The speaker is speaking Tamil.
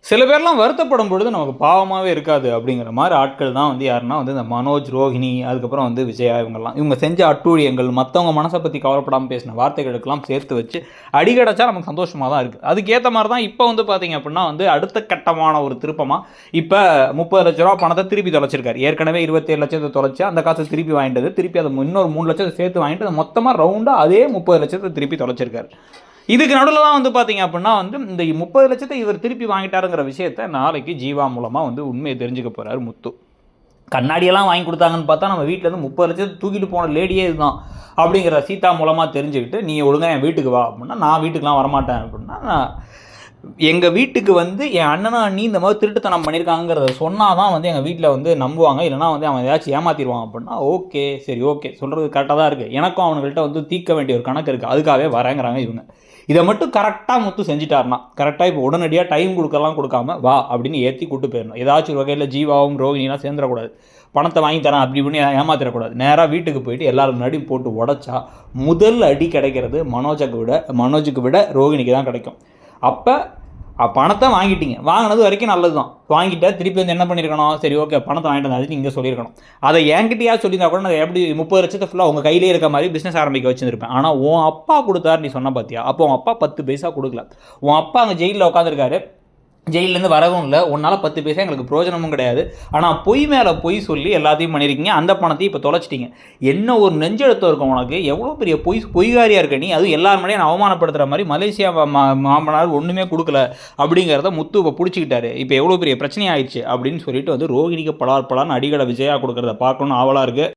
சில பேர்லாம் வருத்தப்படும் பொழுது நமக்கு பாவமாகவே இருக்காது அப்படிங்கிற மாதிரி ஆட்கள் தான் வந்து யாருன்னா வந்து இந்த மனோஜ், ரோஹிணி, அதுக்கப்புறம் வந்து விஜயா, இவங்க செஞ்ச அட்டூழியங்கள், மற்றவங்க மனசை பற்றி கவலைப்படாமல் பேசின வார்த்தைகளுக்கெல்லாம் சேர்த்து வச்சு அடிக்கடைச்சா நமக்கு சந்தோஷமாக தான் இருக்குது. அதுக்கேற்ற மாதிரி தான் இப்போ வந்து பார்த்தீங்க அப்படின்னா வந்து அடுத்த கட்டமான ஒரு திருப்பமாக இப்போ 30 லட்ச ரூபா பணத்தை திருப்பி தொலைச்சிருக்காரு. ஏற்கனவே 27 லட்சத்தை தொலைச்சி அந்த காசை திருப்பி வாங்கிட்டது, திருப்பி அதை இன்னொரு 3 லட்சத்தை சேர்த்து வாங்கிட்டு மொத்தமாக ரவுண்டாக அதே 30 லட்சத்தை திருப்பி தொலைச்சிருக்காரு. இதுக்கு நடுவில் தான் வந்து பார்த்தீங்க அப்படின்னா வந்து இந்த 30 லட்சத்தை இவர் திருப்பி வாங்கிட்டாருங்கிற விஷயத்த நாளைக்கு ஜீவா மூலமாக வந்து உண்மையை தெரிஞ்சுக்க போகிறார் முத்து. கண்ணாடியெல்லாம் வாங்கி கொடுத்தாங்கன்னு பார்த்தா நம்ம வீட்டிலேருந்து 30 லட்சத்தை தூக்கிட்டு போன லேடியே இதுதான் அப்படிங்கிற சீதா மூலமாக தெரிஞ்சுக்கிட்டு நீ ஒழுங்காக என் வீட்டுக்கு வா அப்படின்னா, நான் வீட்டுக்கெலாம் வரமாட்டேன் அப்படின்னா, எங்கள் வீட்டுக்கு வந்து என் அண்ணனும் அண்ணி இந்த மாதிரி திருட்டுத்தனம் பண்ணியிருக்காங்கிறத சொன்னால் தான் வந்து எங்கள் வீட்டில் வந்து நம்புவாங்க, இல்லைனா வந்து அவன் ஏதாச்சும் ஏமாற்றிடுவான் அப்படின்னா, ஓகே சரி ஓகே சொல்கிறது கரெக்டாக தான் இருக்குது, எனக்கும் அவனுங்கள்ட்ட வந்து தீர்க்க வேண்டிய ஒரு கணக்கு இருக்குது, அதுக்காகவே வரேங்கிறாங்க இவங்க. இதை மட்டும் கரெக்டாக முத்து செஞ்சுட்டாருனா, கரெக்டாக இப்போ உடனடியாக டைம் கொடுக்காம வா அப்படின்னு ஏற்றி கூட்டு போயிடணும். ஏதாச்சும் ஒரு வகையில் ஜீவாவும் ரோகிணிலாம் சேர்ந்துடக்கூடாது, பணத்தை வாங்கி தரேன் அப்படி இப்படின்னு ஏமாத்திடக்கூடாது. நேராக வீட்டுக்கு போயிட்டு எல்லாரும் முன்னாடி போட்டு உடச்சா முதல் அடி கிடைக்கிறது மனோஜுக்கு விட ரோகிணிக்கு தான் கிடைக்கும். அப்போ பணத்தை வாங்கிட்டீங்க, வாங்கினது வரைக்கும் நல்லது தான், வாங்கிட்டா திருப்பி வந்து என்ன பண்ணியிருக்கணும், சரி ஓகே பணத்தை வாங்கிட்டு வந்தாச்சு இங்கே சொல்லியிருக்கணும். அதை என்கிட்டயா சொல்லியிருந்தா கூட நான் எப்படி 30 லட்சத்தை ஃபுல்லாக உங்கள் கையிலே இருக்க மாதிரி பிஸ்னஸ் ஆரம்பிக்க வச்சுருப்பேன். ஆனால் உன் அப்பா கொடுத்தாரு நீ சொன்ன பார்த்தியா, அப்போ உன் அப்பா 10 பைசா கொடுக்கல, உன் அப்பா அங்கே ஜெயிலில் உட்காந்துருக்காரு, ஜெயிலேருந்து வரவும் இல்லை, உன்னால் 10 பைசா எங்களுக்கு பிரோஜனமும் கிடையாது, ஆனால் பொய் மேலே பொய் சொல்லி எல்லாத்தையும் பண்ணியிருக்கீங்க, அந்த பணத்தையும் இப்போ தொலைச்சிட்டிங்க. என்ன ஒரு நெஞ்செழுத்தம் இருக்கும் உனக்கு, எவ்வளோ பெரிய பொய்காரியாக இருக்க நீ, அதுவும் எல்லாரும் முன்னாடியும் அவமானப்படுத்துகிற மாதிரி மலேசியா மாமனார் ஒன்றுமே கொடுக்கல அப்படிங்கிறத முத்து இப்போ பிடிச்சிக்கிட்டாரு, இப்போ எவ்வளோ பெரிய பிரச்சனை ஆயிடுச்சு அப்படின்னு சொல்லிட்டு வந்து ரோகிணிக்கு பலான்னு அடிக்கடை விஜயா கொடுக்குறத பார்க்கணும்னு ஆவலாக இருக்குது.